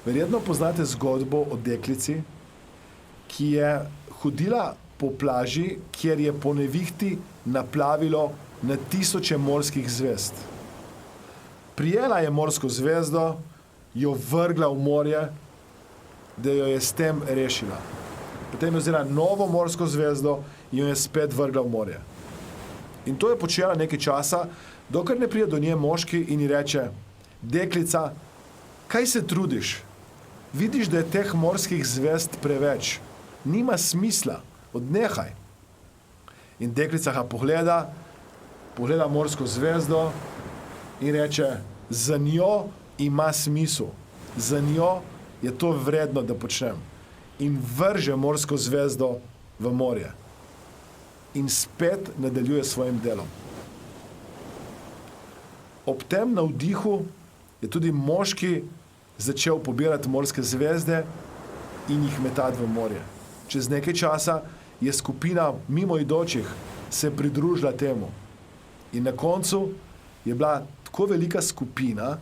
Verjetno poznate zgodbo o deklici, ki je hodila po plaži, kjer je po nevihti naplavilo na tisoče morskih zvezd. Prijela je morsko zvezdo, jo vrgla v morje, da jo je s tem rešila. Potem je vzela novo morsko zvezdo in jo je spet vrgla v morje. In to je počela nekaj časa, dokler ne pride do nje moški in ji reče: deklica, kaj se trudiš? Vidiš, da je teh morskih zvezd preveč. Nima smisla, odnehaj. In deklica ga pogleda morsko zvezdo in reče: za njo ima smisel, za njo je to vredno, da počnem. In vrže morsko zvezdo v morje. In spet nadaljuje svojim delom. Ob tem navdihu je tudi moški začel pobirati morske zvezde in jih metati v morje. Čez nekaj časa je skupina mimoidočih se pridružila temu. In na koncu je bila tako velika skupina,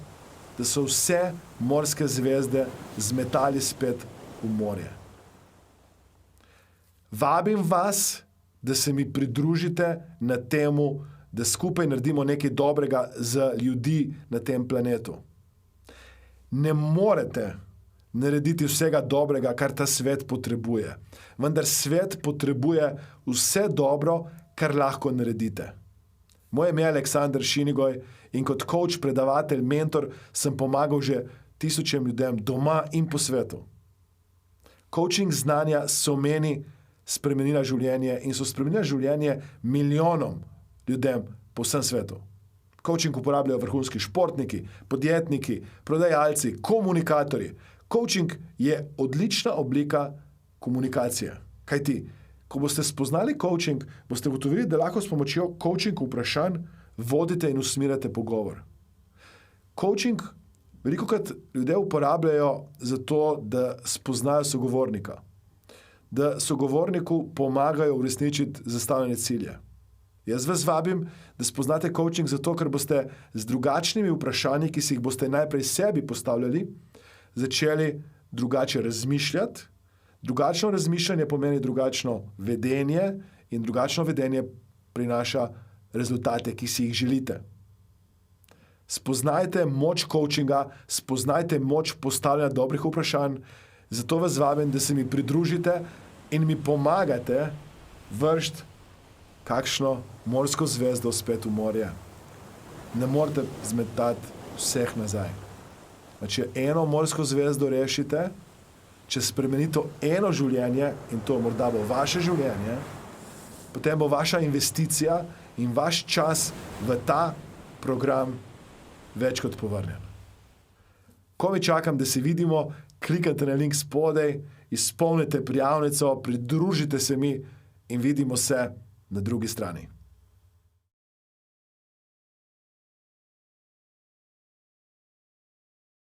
da so vse morske zvezde zmetali spet v morje. Vabim vas, da se mi pridružite na temu, da skupaj naredimo nekaj dobrega za ljudi na tem planetu. Ne morete narediti vsega dobrega, kar ta svet potrebuje. Vendar svet potrebuje vse dobro, kar lahko naredite. Moje ime je Aleksander Šinigoj in kot coach, predavatelj, mentor sem pomagal že tisočem ljudem doma in po svetu. Coaching znanja so meni spremenila življenje in so spremenila življenje milijonom ljudem po vsem svetu. Coaching uporabljajo vrhunski športniki, podjetniki, prodajalci, komunikatorji. Coaching je odlična oblika komunikacije. Kajti, ko boste spoznali coaching, boste ugotovili, da lahko s pomočjo coaching vprašanj vodite in usmerjate pogovor. Coaching velikokrat ljudje uporabljajo zato, da spoznajo sogovornika. Da sogovorniku pomagajo uresničiti zastavljene cilje. Jaz vas vabim, da spoznate coaching zato, ker boste z drugačnimi vprašanji, ki si jih boste najprej sebi postavljali, začeli drugače razmišljati. Drugačno razmišljanje pomeni drugačno vedenje in drugačno vedenje prinaša rezultate, ki si jih želite. Spoznajte moč coachinga, spoznajte moč postavljanja dobrih vprašanj, zato vas vabim, da se mi pridružite in mi pomagate vršiti kakšno morsko zvezdo spet v morje. Ne morete zmetati vseh nazaj. Če eno morsko zvezdo rešite, če spremenite eno življenje, in to morda bo vaše življenje, potem bo vaša investicija in vaš čas v ta program več kot povrnjen. Ko mi čakam, da se vidimo, klikajte na link spodaj, izpolnite prijavnico, pridružite se mi in vidimo se na drugi strani.